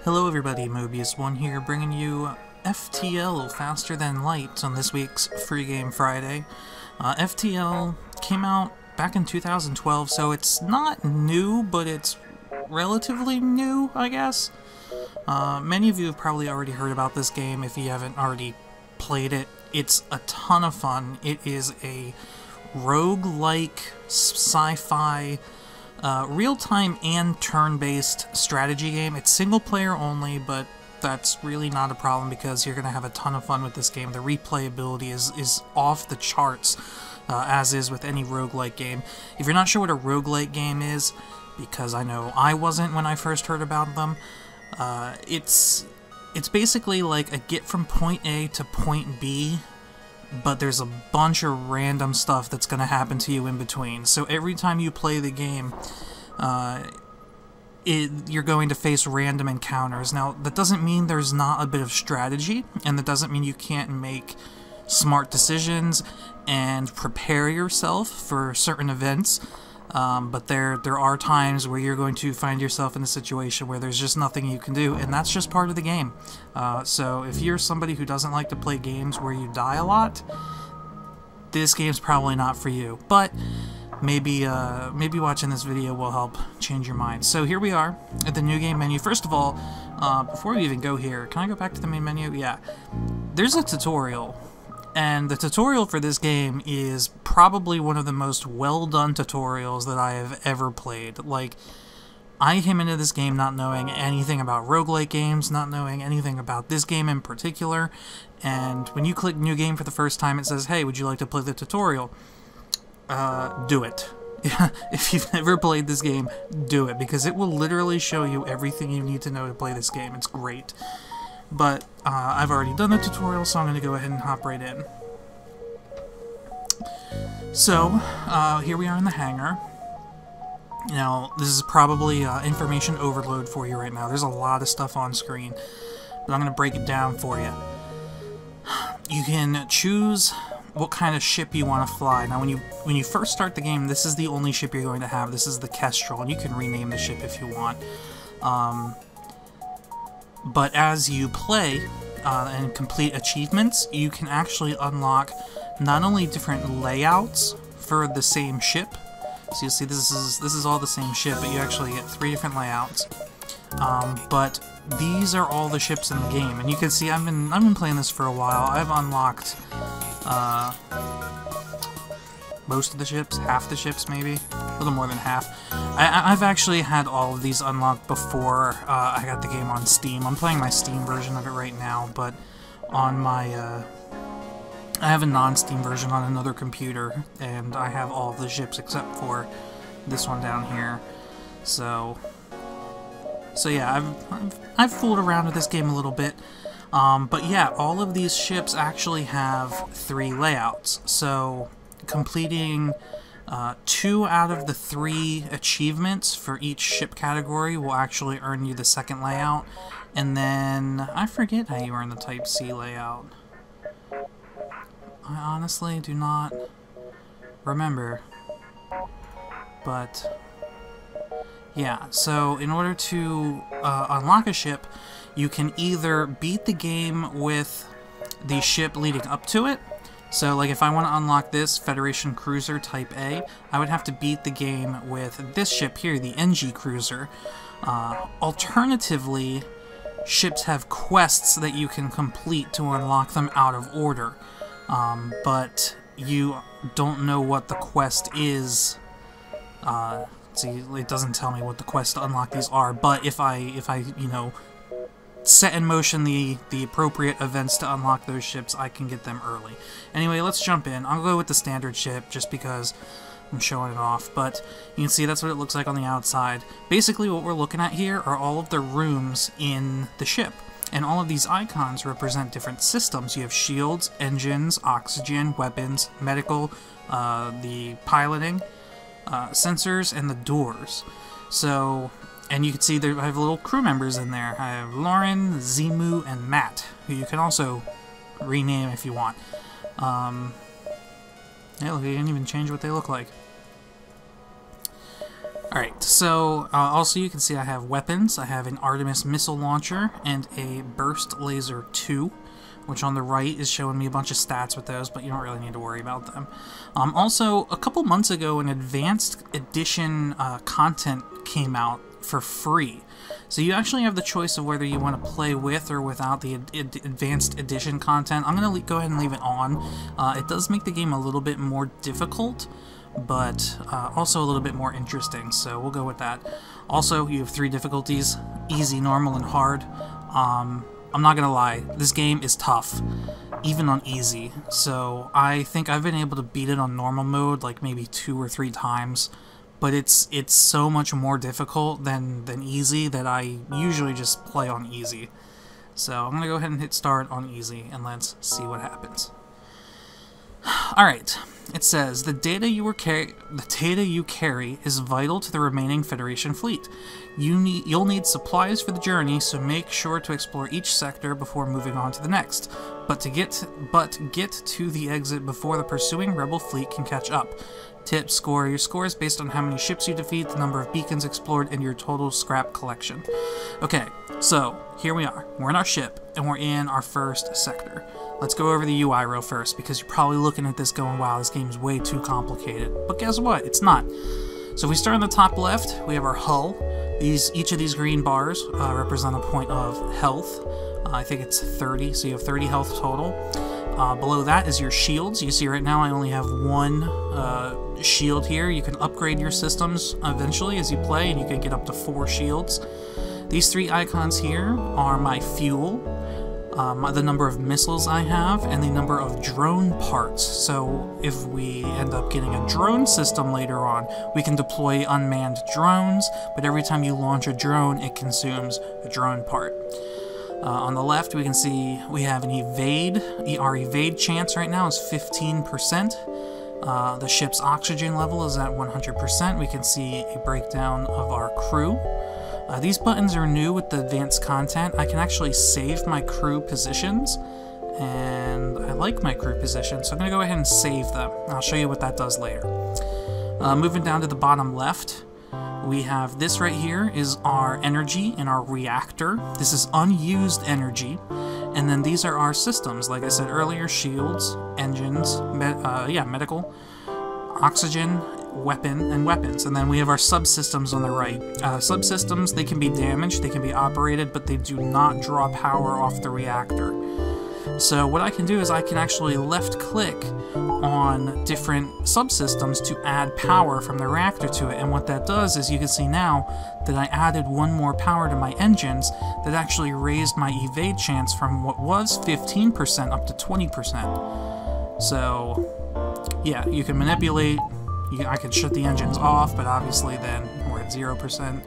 Hello everybody, Mobius1 here, bringing you FTL, Faster Than Light, on this week's Free Game Friday. FTL came out back in 2012, so it's not new, but it's relatively new, I guess. Many of you have probably already heard about this game if you haven't already played it. It's a ton of fun. It is a roguelike, sci-fi, real-time and turn-based strategy game. It's single-player only, but that's really not a problem because you're going to have a ton of fun with this game. The replayability is off the charts, as is with any roguelike game. If you're not sure what a roguelike game is, because I know I wasn't when I first heard about them, it's basically like a get from point A to point B, but there's a bunch of random stuff that's going to happen to you in between. So every time you play the game, you're going to face random encounters. Now, that doesn't mean there's not a bit of strategy, and that doesn't mean you can't make smart decisions and prepare yourself for certain events. But there are times where you're going to find yourself in a situation where there's just nothing you can do, and that's just part of the game. So if you're somebody who doesn't like to play games where you die a lot, this game's probably not for you. But maybe watching this video will help change your mind. So here we are at the new game menu. First of all, before we even go here, can I go back to the main menu? Yeah. There's a tutorial. And the tutorial for this game is probably one of the most well-done tutorials that I have ever played. Like, I came into this game not knowing anything about roguelike games, not knowing anything about this game in particular, and when you click New Game for the first time, it says, hey, would you like to play the tutorial? Do it. If you've never played this game, do it, because it will literally show you everything you need to know to play this game. It's great. But I've already done the tutorial, so I'm going to go ahead and hop right in. So, here we are in the hangar. Now, this is probably information overload for you right now. There's a lot of stuff on screen, but I'm going to break it down for you. You can choose what kind of ship you want to fly. Now, when you first start the game, this is the only ship you're going to have. This is the Kestrel, and you can rename the ship if you want. But as you play and complete achievements, you can actually unlock not only different layouts for the same ship. So you'll see this is all the same ship, but you actually get 3 different layouts. But these are all the ships in the game, and you can see I've been playing this for a while. I've unlocked most of the ships, half the ships maybe, a little more than half. I've actually had all of these unlocked before I got the game on Steam. I'm playing my Steam version of it right now, but on my, I have a non-Steam version on another computer, and I have all of the ships except for this one down here. So yeah, I've fooled around with this game a little bit. But yeah, all of these ships actually have 3 layouts, so completing 2 out of the 3 achievements for each ship category will actually earn you the 2nd layout, and then I forget how you earn the Type C layout. I honestly do not remember, but yeah, so in order to unlock a ship, you can either beat the game with the ship leading up to it. So, like, if I want to unlock this Federation Cruiser Type A, I would have to beat the game with this ship here, the NG Cruiser. Alternatively, ships have quests that you can complete to unlock them out of order. But you don't know what the quest is. See, it doesn't tell me what the quests to unlock these are, but if I you know, set in motion the appropriate events to unlock those ships, I can get them early. Anyway, let's jump in. I'll go with the standard ship just because I'm showing it off, but you can see that's what it looks like on the outside. Basically, what we're looking at here are all of the rooms in the ship, and all of these icons represent different systems. You have shields, engines, oxygen, weapons, medical, the piloting, sensors, and the doors. So, and you can see there I have little crew members in there. I have Lauren, Zimu, and Matt, who you can also rename if you want. Yeah, look, you didn't even change what they look like. Alright, so also you can see I have weapons. I have an Artemis missile launcher and a Burst Laser 2, which on the right is showing me a bunch of stats with those, but you don't really need to worry about them. Also, a couple months ago, an Advanced Edition content came out for free. So you actually have the choice of whether you want to play with or without the Advanced Edition content. I'm going to go ahead and leave it on. It does make the game a little bit more difficult, but also a little bit more interesting, so we'll go with that. Also, you have 3 difficulties: easy, normal, and hard. I'm not gonna lie, this game is tough, even on easy, so I think I've been able to beat it on normal mode like maybe 2 or 3 times, but it's so much more difficult than easy that I usually just play on easy. So I'm gonna go ahead and hit start on easy, and let's see what happens. Alright, it says, the data you carry is vital to the remaining Federation fleet. You'll need supplies for the journey, so make sure to explore each sector before moving on to the next. But get to the exit before the pursuing Rebel fleet can catch up. Tip: score. Your score is based on how many ships you defeat, the number of beacons explored, and your total scrap collection. Okay, so here we are. We're in our ship, and we're in our first sector. Let's go over the UI real first, because you're probably looking at this going, wow, this game's way too complicated. But guess what? It's not. So if we start on the top left, we have our hull. Each of these green bars represent a point of health. I think it's 30, so you have 30 health total. Below that is your shields. You see right now I only have 1 shield here. You can upgrade your systems eventually as you play, and you can get up to 4 shields. These 3 icons here are my fuel, the number of missiles I have, and the number of drone parts. So if we end up getting a drone system later on, we can deploy unmanned drones, but every time you launch a drone, it consumes a drone part. On the left, we can see we have an evade. Our evade chance right now is 15%. The ship's oxygen level is at 100%. We can see a breakdown of our crew. These buttons are new with the advanced content. I can actually save my crew positions, and I like my crew positions, so I'm going to go ahead and save them. I'll show you what that does later. Moving down to the bottom left, we have this right here is our energy in our reactor. This is unused energy. And then these are our systems, like I said earlier: shields, engines, medical, oxygen, weapon, and weapons. And then we have our subsystems on the right. Subsystems, they can be damaged, they can be operated, but they do not draw power off the reactor. So what I can do is I can actually left-click on different subsystems to add power from the reactor to it, and what that does is you can see now that I added 1 more power to my engines that actually raised my evade chance from what was 15% up to 20%. So yeah, you can manipulate. I could shut the engines off, but obviously then we're at 0%.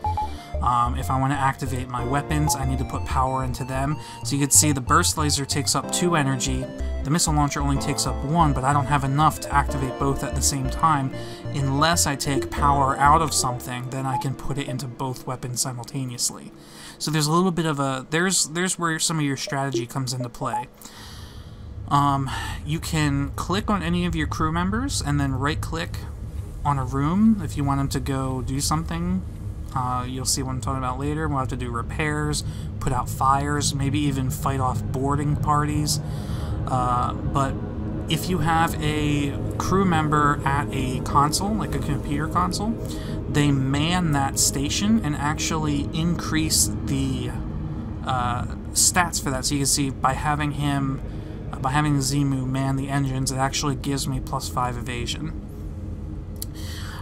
If I want to activate my weapons, I need to put power into them. So you can see the burst laser takes up 2 energy, the missile launcher only takes up 1, but I don't have enough to activate both at the same time. Unless I take power out of something, then I can put it into both weapons simultaneously. So there's a little bit of a... There's where some of your strategy comes into play. You can click on any of your crew members and then right-click on a room if you want them to go do something. You'll see what I'm talking about later. We'll have to do repairs, put out fires, maybe even fight off boarding parties. But if you have a crew member at a console, like a computer console, they man that station and actually increase the stats for that. So you can see by having Zimu man the engines, it actually gives me +5 evasion.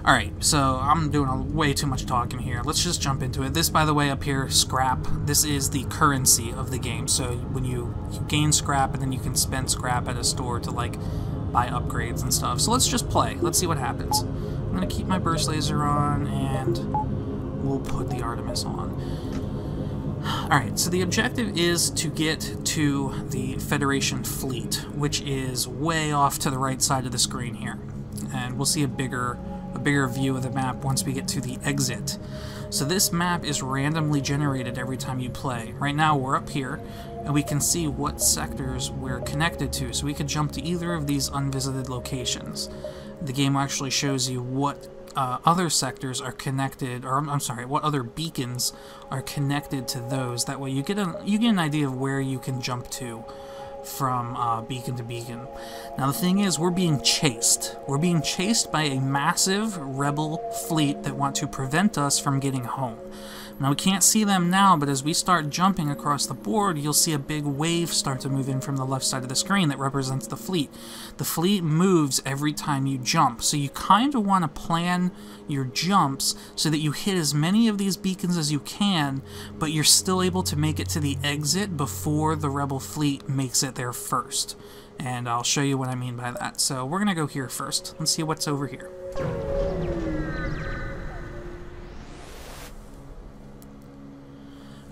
Alright, so I'm doing way too much talking here. Let's just jump into it. This, by the way, up here, scrap, this is the currency of the game. So when you gain scrap, and then you can spend scrap at a store to, like, buy upgrades and stuff. So let's just play. Let's see what happens. I'm going to keep my burst laser on, and we'll put the Artemis on. Alright, so the objective is to get to the Federation fleet, which is way off to the right side of the screen here. And we'll see a bigger view of the map once we get to the exit. So this map is randomly generated every time you play. Right now we're up here, and we can see what sectors we're connected to, so we could jump to either of these unvisited locations. the game actually shows you what other sectors are connected, or I'm sorry, what other beacons are connected to those. That way you get an idea of where you can jump to from beacon to beacon. Now the thing is, we're being chased. We're being chased by a massive rebel fleet that want to prevent us from getting home. Now we can't see them now, but as we start jumping across the board, you'll see a big wave start to move in from the left side of the screen that represents the fleet. The fleet moves every time you jump, so you kind of want to plan your jumps so that you hit as many of these beacons as you can, but you're still able to make it to the exit before the rebel fleet makes it there first. And I'll show you what I mean by that. So we're going to go here first. Let's see what's over here.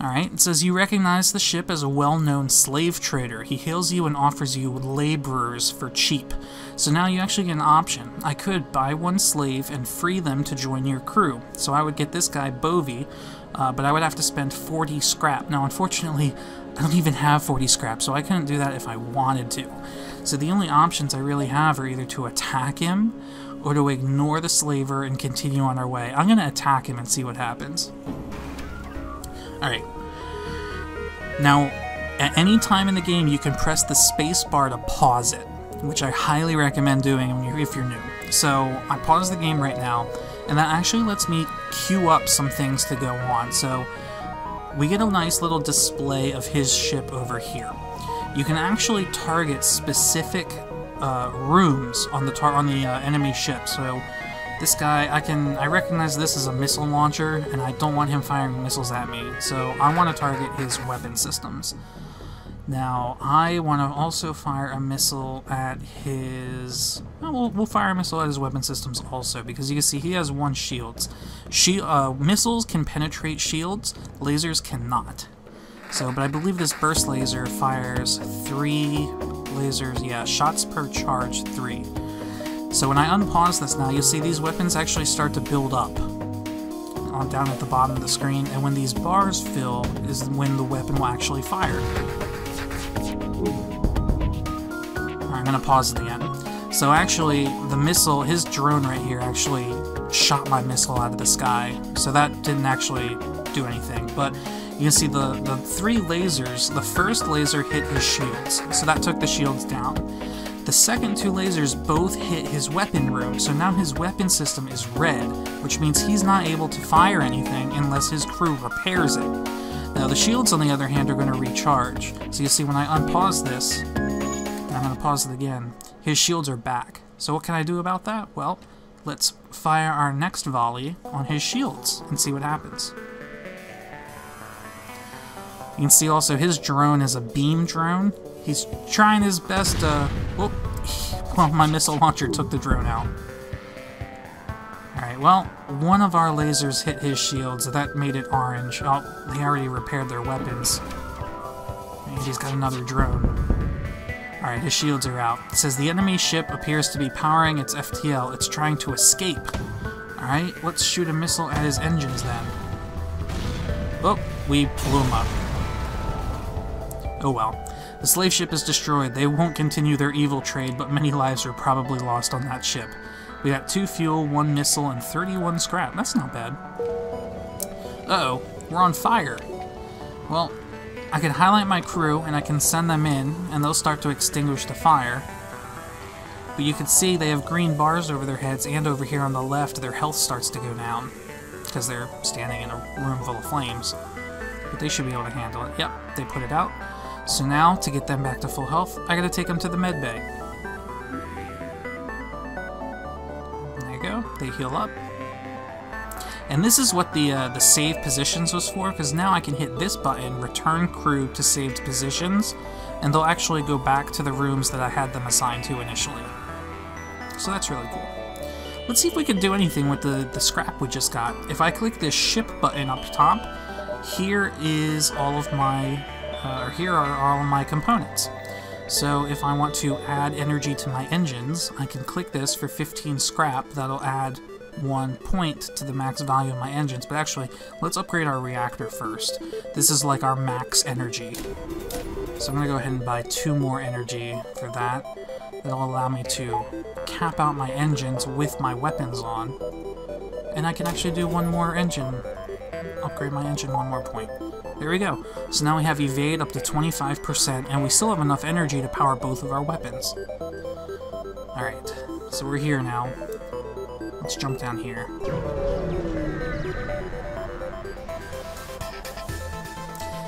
Alright, it says you recognize the ship as a well-known slave trader. He hails you and offers you laborers for cheap. So now you actually get an option. I could buy one slave and free them to join your crew. So I would get this guy, Bovey, but I would have to spend 40 scrap. Now unfortunately, I don't even have 40 scrap, so I couldn't do that if I wanted to. So the only options I really have are either to attack him or to ignore the slaver and continue on our way. I'm going to attack him and see what happens. Alright. Now, at any time in the game, you can press the space bar to pause it, which I highly recommend doing if you're new. So, I pause the game right now, and that actually lets me queue up some things to go on. So, we get a nice little display of his ship over here. You can actually target specific rooms on the enemy ship. So, this guy, I recognize this as a missile launcher, and I don't want him firing missiles at me, so I want to target his weapon systems. Now, I want to also fire a missile at his... Well, we'll fire a missile at his weapon systems also, because you can see he has one shield. Missiles can penetrate shields, lasers cannot. So, but I believe this burst laser fires 3 lasers, yeah, shots per charge, 3. So when I unpause this now, you'll see these weapons actually start to build up down at the bottom of the screen, and when these bars fill is when the weapon will actually fire. Alright, I'm going to pause it again. So actually, the missile, his drone right here, actually shot my missile out of the sky, so that didn't actually do anything. But you can see the 3 lasers, the first laser hit his shields, so that took the shields down. The second 2 lasers both hit his weapon room, so now his weapon system is red, which means he's not able to fire anything unless his crew repairs it. Now the shields, on the other hand, are going to recharge. So you see when I unpause this, and I'm going to pause it again, his shields are back. So what can I do about that? Well, let's fire our next volley on his shields and see what happens. You can see also his drone is a beam drone. He's trying his best to... well, my missile launcher took the drone out. Alright, well, one of our lasers hit his shield, so that made it orange. Oh, they already repaired their weapons. And he's got another drone. Alright, his shields are out. It says the enemy ship appears to be powering its FTL. It's trying to escape. Alright, let's shoot a missile at his engines then. Oh, we blew him up. Oh well. The slave ship is destroyed. They won't continue their evil trade, but many lives are probably lost on that ship. We got 2 fuel, 1 missile, and 31 scrap. That's not bad. Uh-oh, we're on fire. Well, I can highlight my crew, and I can send them in, and they'll start to extinguish the fire. But you can see they have green bars over their heads, and over here on the left, their health starts to go down, because they're standing in a room full of flames. But they should be able to handle it. Yep, they put it out. So now, to get them back to full health, I gotta take them to the med bay. There you go, they heal up. And this is what the save positions was for, because now I can hit this button, return crew to saved positions, and they'll actually go back to the rooms that I had them assigned to initially. So that's really cool. Let's see if we can do anything with the scrap we just got. If I click this ship button up top, here is all of my... here are all of my components. So if I want to add energy to my engines, I can click this for 15 scrap. That'll add 1 point to the max value of my engines. But actually, let's upgrade our reactor first. This is like our max energy. So I'm going to go ahead and buy 2 more energy for that. That'll allow me to cap out my engines with my weapons on. And I can actually do one more engine. Upgrade my engine one more point. There we go. So now we have evade up to 25%, and we still have enough energy to power both of our weapons. Alright, so we're here now. Let's jump down here.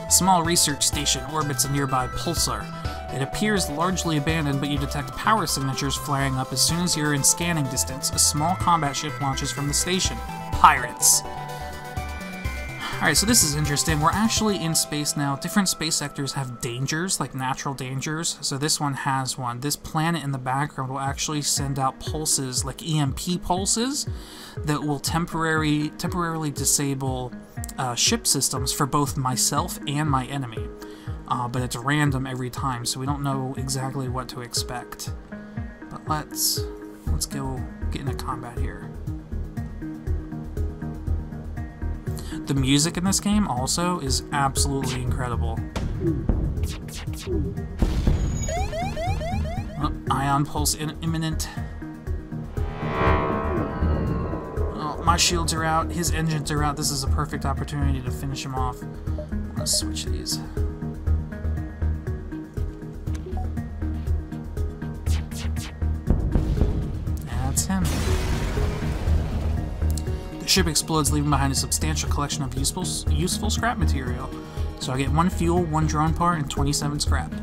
Small research station orbits a nearby pulsar. It appears largely abandoned, but you detect power signatures flaring up as soon as you're in scanning distance. A small combat ship launches from the station. Pirates. Alright, so this is interesting. We're actually in space now. Different space sectors have dangers, like natural dangers. So this one has one. This planet in the background will actually send out pulses, like EMP pulses, that will temporarily disable ship systems for both myself and my enemy. But it's random every time, so we don't know exactly what to expect. But let's go get into combat here. The music in this game also is absolutely incredible. Oh, ion pulse imminent. Oh, my shields are out, his engines are out. This is a perfect opportunity to finish him off. I'm gonna switch these. That's him. The ship explodes, leaving behind a substantial collection of useful scrap material. So I get 1 fuel, 1 drone part, and 27 scrap.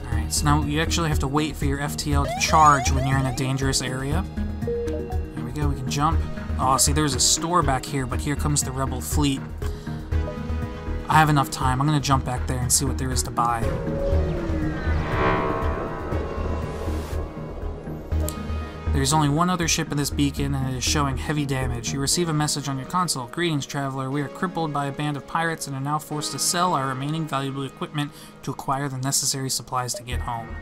Alright, so now you actually have to wait for your FTL to charge when you're in a dangerous area. Here we go, we can jump. Oh, see, there's a store back here, but here comes the rebel fleet. I have enough time. I'm going to jump back there and see what there is to buy. There's only one other ship in this beacon, and it is showing heavy damage. You receive a message on your console. Greetings, traveler. We are crippled by a band of pirates and are now forced to sell our remaining valuable equipment to acquire the necessary supplies to get home.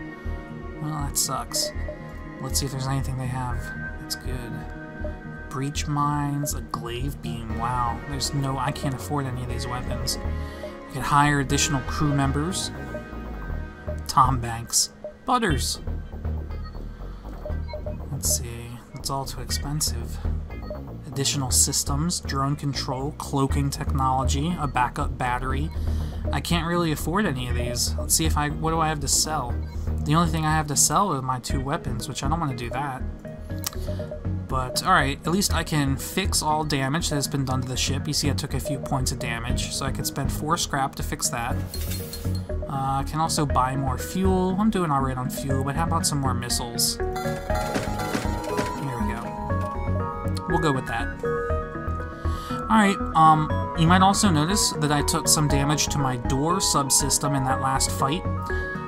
Well, that sucks. Let's see if there's anything they have. That's good. Breach mines, a glaive beam. Wow. I can't afford any of these weapons. I could hire additional crew members. Tom Banks. Butters. Let's see, it's all too expensive. Additional systems, drone control, cloaking technology, a backup battery. I can't really afford any of these. Let's see what do I have to sell? The only thing I have to sell are my 2 weapons, which I don't want to do that. But, alright, at least I can fix all damage that has been done to the ship. You see I took a few points of damage, so I could spend 4 scrap to fix that. I can also buy more fuel. I'm doing alright on fuel, but how about some more missiles? We'll go with that. Alright, you might also notice that I took some damage to my door subsystem in that last fight.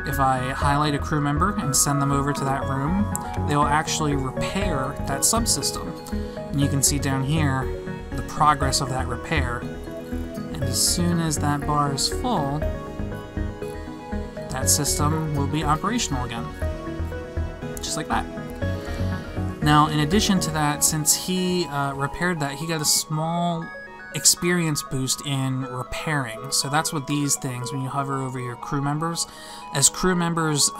If I highlight a crew member and send them over to that room, they will actually repair that subsystem. And you can see down here the progress of that repair. And as soon as that bar is full, that system will be operational again. Just like that. Now, in addition to that, since he repaired that, he got a small experience boost in repairing. So that's what these things, when you hover over your crew members, as crew members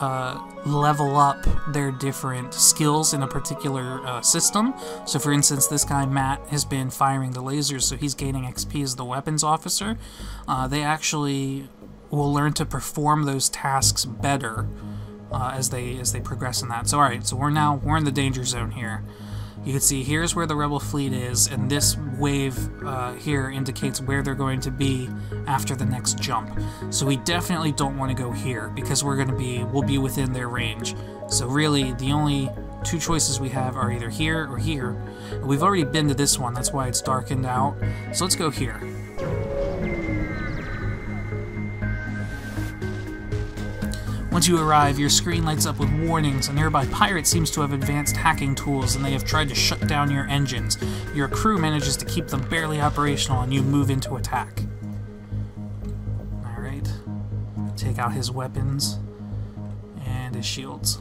level up their different skills in a particular system. So for instance, this guy, Matt, has been firing the lasers, so he's gaining XP as the weapons officer. They actually will learn to perform those tasks better as they progress in that. So alright, so we're in the danger zone here. You can see here's where the rebel fleet is, and this wave here indicates where they're going to be after the next jump. So we definitely don't want to go here because we'll be within their range. So really the only 2 choices we have are either here or here. We've already been to this one, that's why it's darkened out. So let's go here. Once you arrive, your screen lights up with warnings. A nearby pirate seems to have advanced hacking tools, and they have tried to shut down your engines. Your crew manages to keep them barely operational, and you move into attack. Alright. Take out his weapons and his shields.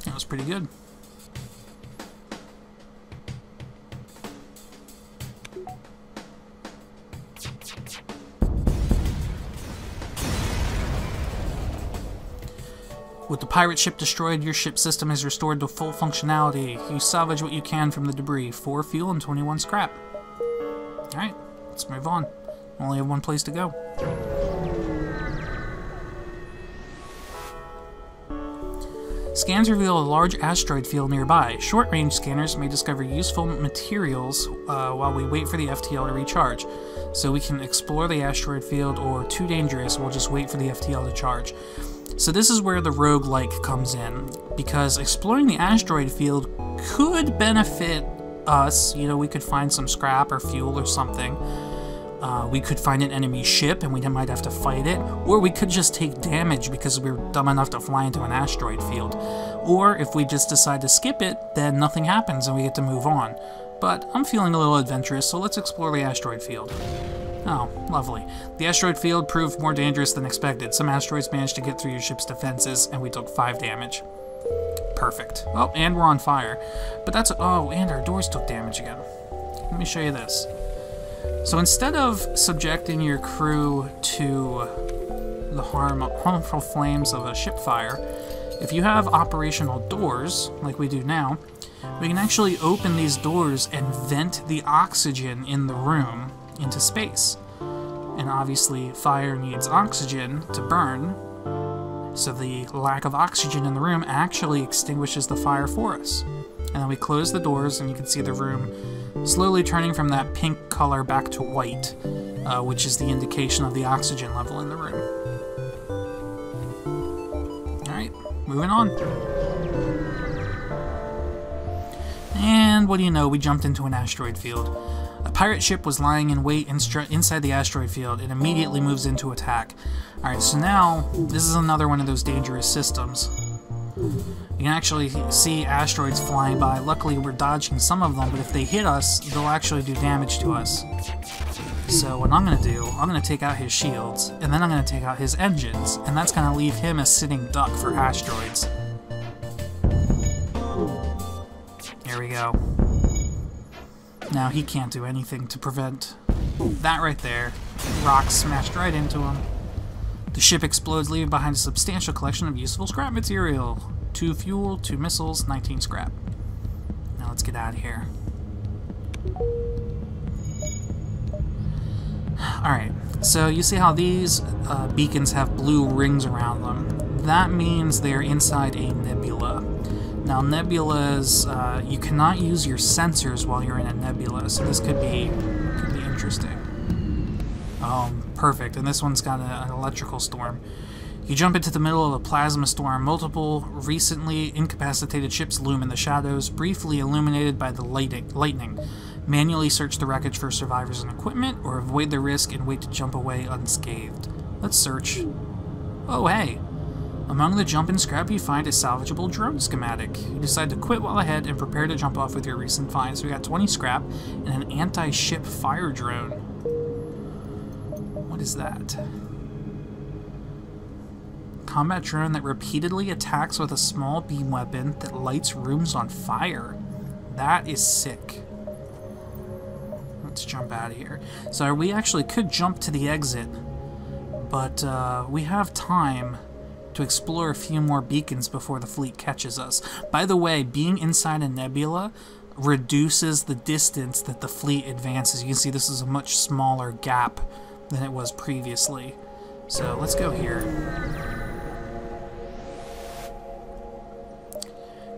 That was pretty good. With the pirate ship destroyed, your ship system is restored to full functionality. You salvage what you can from the debris. 4 fuel and 21 scrap. Alright, let's move on. Only have one place to go. Scans reveal a large asteroid field nearby. Short-range scanners may discover useful materials while we wait for the FTL to recharge. So we can explore the asteroid field, or too dangerous, we'll just wait for the FTL to charge. So this is where the roguelike comes in, because exploring the asteroid field could benefit us. You know, we could find some scrap or fuel or something. We could find an enemy ship and we might have to fight it, or we could just take damage because we were dumb enough to fly into an asteroid field. Or if we just decide to skip it, then nothing happens and we get to move on. But I'm feeling a little adventurous, so let's explore the asteroid field. Oh, lovely. The asteroid field proved more dangerous than expected. Some asteroids managed to get through your ship's defenses, and we took 5 damage. Perfect. Oh, and we're on fire. But that's... Oh, and our doors took damage again. Let me show you this. So instead of subjecting your crew to the harmful flames of a ship fire, if you have operational doors, like we do now, we can actually open these doors and vent the oxygen in the room into space. And obviously fire needs oxygen to burn, so the lack of oxygen in the room actually extinguishes the fire for us. And then we close the doors and you can see the room slowly turning from that pink color back to white, which is the indication of the oxygen level in the room. Alright, moving on. And what do you know, we jumped into an asteroid field. A pirate ship was lying in wait inside the asteroid field. It immediately moves into attack. Alright, so now, this is another one of those dangerous systems. You can actually see asteroids flying by. Luckily, we're dodging some of them, but if they hit us, they'll actually do damage to us. So what I'm going to do, I'm going to take out his shields, and then I'm going to take out his engines, and that's going to leave him a sitting duck for asteroids. There we go. Now he can't do anything to prevent that right there. Rocks smashed right into him. The ship explodes, leaving behind a substantial collection of useful scrap material. 2 fuel, 2 missiles, 19 scrap. Now let's get out of here. Alright, so you see how these beacons have blue rings around them. That means they're inside a nebula. Now nebulas, you cannot use your sensors while you're in a nebula, so this could be interesting. Perfect, and this one's got an electrical storm. You jump into the middle of a plasma storm. Multiple recently incapacitated ships loom in the shadows, briefly illuminated by the lightning. Manually search the wreckage for survivors and equipment, or avoid the risk and wait to jump away unscathed. Let's search. Oh, hey! Among the jump and scrap, you find a salvageable drone schematic. You decide to quit while ahead and prepare to jump off with your recent finds. We got 20 scrap and an anti-ship fire drone. What is that? Combat drone that repeatedly attacks with a small beam weapon that lights rooms on fire. That is sick. Let's jump out of here. So we actually could jump to the exit, but we have time to explore a few more beacons before the fleet catches us. By the way, being inside a nebula reduces the distance that the fleet advances. You can see this is a much smaller gap than it was previously. So let's go here.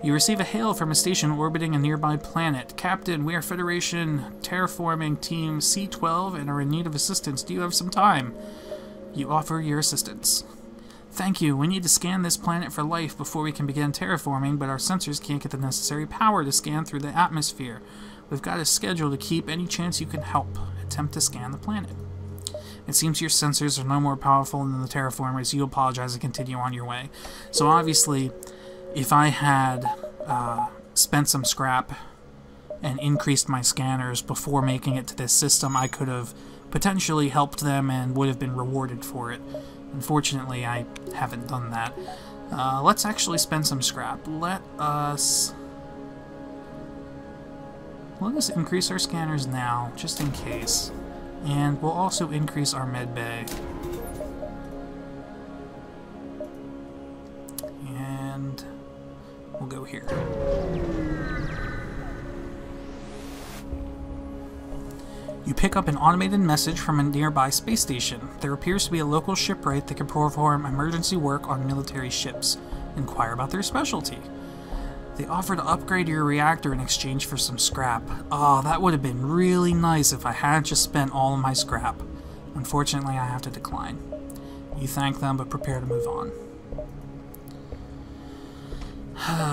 You receive a hail from a station orbiting a nearby planet. Captain, we are Federation Terraforming Team C-12 and are in need of assistance. Do you have some time? You offer your assistance. Thank you. We need to scan this planet for life before we can begin terraforming, but our sensors can't get the necessary power to scan through the atmosphere. We've got a schedule to keep. Any chance you can help? Attempt to scan the planet. It seems your sensors are no more powerful than the terraformers. You apologize and continue on your way. So obviously, if I had spent some scrap and increased my scanners before making it to this system, I could have potentially helped them and would have been rewarded for it. Unfortunately, I haven't done that. Let's actually spend some scrap. Let us increase our scanners now, just in case. And we'll also increase our med bay. here. You pick up an automated message from a nearby space station. There appears to be a local shipwright that can perform emergency work on military ships. Inquire about their specialty. They offer to upgrade your reactor in exchange for some scrap. Oh, that would have been really nice if I hadn't just spent all of my scrap. Unfortunately, I have to decline. You thank them, but prepare to move on.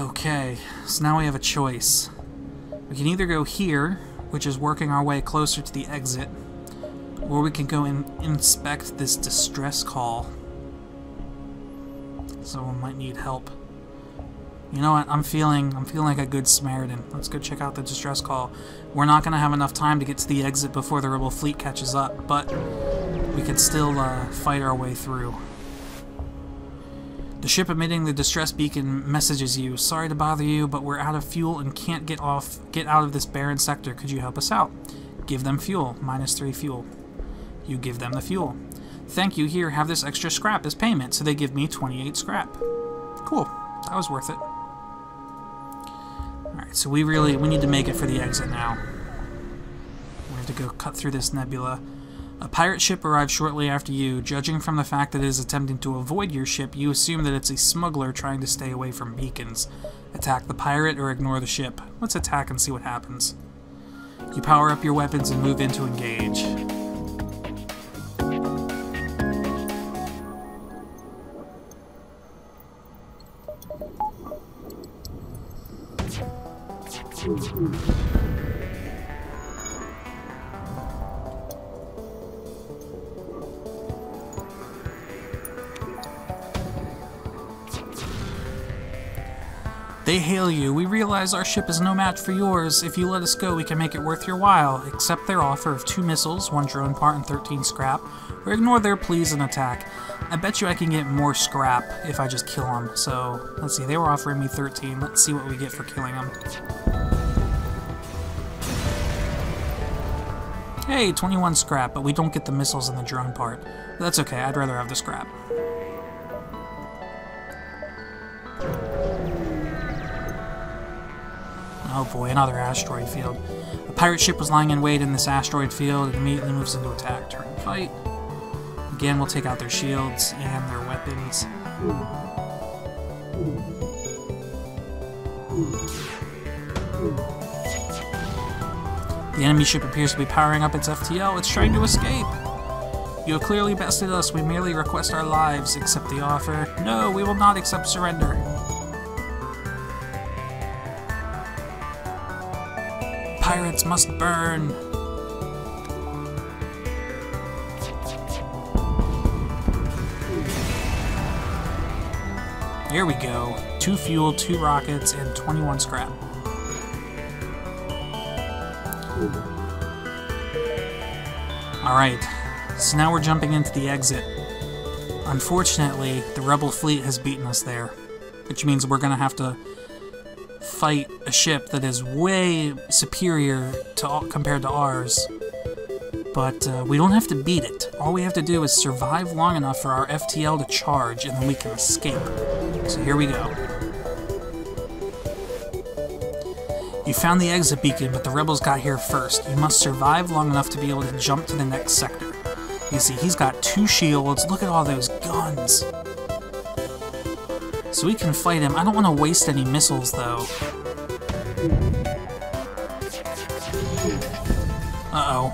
Okay, so now we have a choice. We can either go here, which is working our way closer to the exit, or we can go and inspect this distress call. Someone might need help. You know what? I'm feeling like a good Samaritan. Let's go check out the distress call. We're not going to have enough time to get to the exit before the rebel fleet catches up, but we can still fight our way through. The ship emitting the distress beacon messages you. Sorry to bother you, but we're out of fuel and can't get out of this barren sector. Could you help us out? Give them fuel. -3 fuel. You give them the fuel. Thank you. Here, have this extra scrap as payment. So they give me 28 scrap. Cool. That was worth it. Alright, so we need to make it for the exit now. We have to go cut through this nebula. A pirate ship arrived shortly after you. Judging from the fact that it is attempting to avoid your ship, you assume that it's a smuggler trying to stay away from beacons. Attack the pirate or ignore the ship. Let's attack and see what happens. You power up your weapons and move in to engage. They hail you. We realize our ship is no match for yours. If you let us go, we can make it worth your while. Accept their offer of 2 missiles, 1 drone part, and 13 scrap, or ignore their pleas and attack. I bet you I can get more scrap if I just kill them. So, let's see. They were offering me 13. Let's see what we get for killing them. Hey, 21 scrap, but we don't get the missiles and the drone part. But that's okay. I'd rather have the scrap. Oh boy, another asteroid field. A pirate ship was lying in wait in this asteroid field. It immediately moves into attack. Turn and fight. Again, we'll take out their shields and their weapons. The enemy ship appears to be powering up its FTL. It's trying to escape. You have clearly bested us. We merely request our lives. Accept the offer. No, we will not accept surrender. Pirates must burn. Here we go. 2 fuel, 2 rockets, and 21 scrap. Alright, so now we're jumping into the exit. Unfortunately, the rebel fleet has beaten us there, which means we're going to have to fight a ship that is way superior compared to ours. But we don't have to beat it. All we have to do is survive long enough for our FTL to charge, and then we can escape. So here we go. You found the exit beacon, but the rebels got here first. You must survive long enough to be able to jump to the next sector. You see, he's got 2 shields. Look at all those guns. So we can fight him. I don't want to waste any missiles, though. Uh-oh.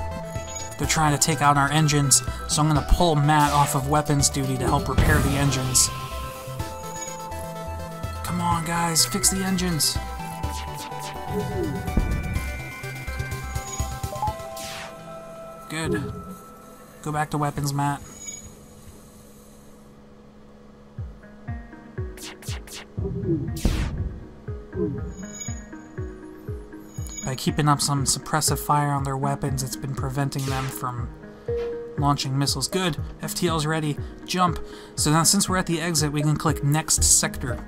They're trying to take out our engines, so I'm going to pull Matt off of weapons duty to help repair the engines. Come on, guys. Fix the engines. Good. Go back to weapons, Matt. By keeping up some suppressive fire on their weapons, it's been preventing them from launching missiles. Good! FTL's ready. Jump! So now, since we're at the exit, we can click Next Sector.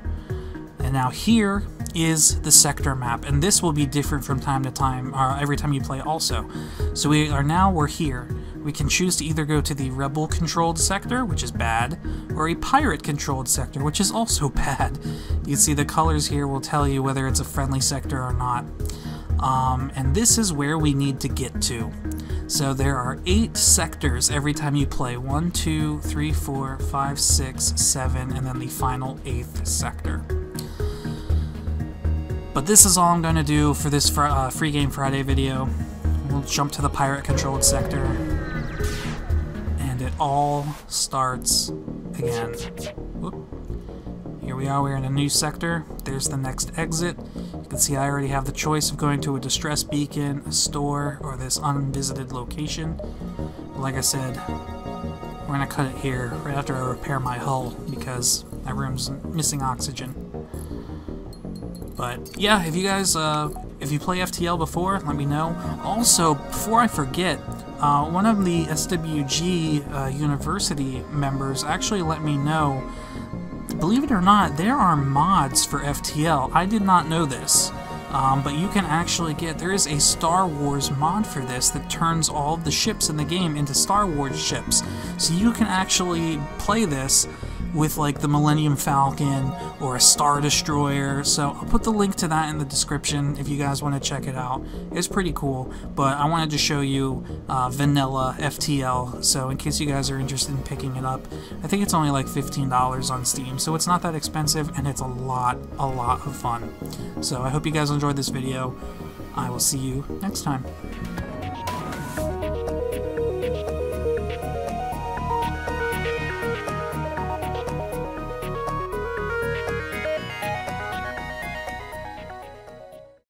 And now here is the sector map, and this will be different from time to time, every time you play also. So we're here. We can choose to either go to the rebel-controlled sector, which is bad, or a pirate-controlled sector, which is also bad. You can see the colors here will tell you whether it's a friendly sector or not. And this is where we need to get to. So there are 8 sectors every time you play. 1, 2, 3, 4, 5, 6, 7, and then the final 8th sector. But this is all I'm going to do for this Free Game Friday video. We'll jump to the pirate-controlled sector, and it all starts again. Whoop. Here we are, we're in a new sector. There's the next exit. You can see I already have the choice of going to a distress beacon, a store, or this unvisited location. But like I said, we're going to cut it here right after I repair my hull because my room's missing oxygen. But yeah, if you guys, if you play FTL before, let me know. Also, before I forget, one of the SWG University members actually let me know, believe it or not, there are mods for FTL. I did not know this, but you can actually get, there is a Star Wars mod for this that turns all of the ships in the game into Star Wars ships. So you can actually play this with like the Millennium Falcon or a Star Destroyer. So I'll put the link to that in the description if you guys want to check it out. It's pretty cool, but I wanted to show you vanilla FTL, so in case you guys are interested in picking it up. I think it's only like $15 on Steam, so it's not that expensive, and it's a lot of fun. So I hope you guys enjoyed this video. I will see you next time.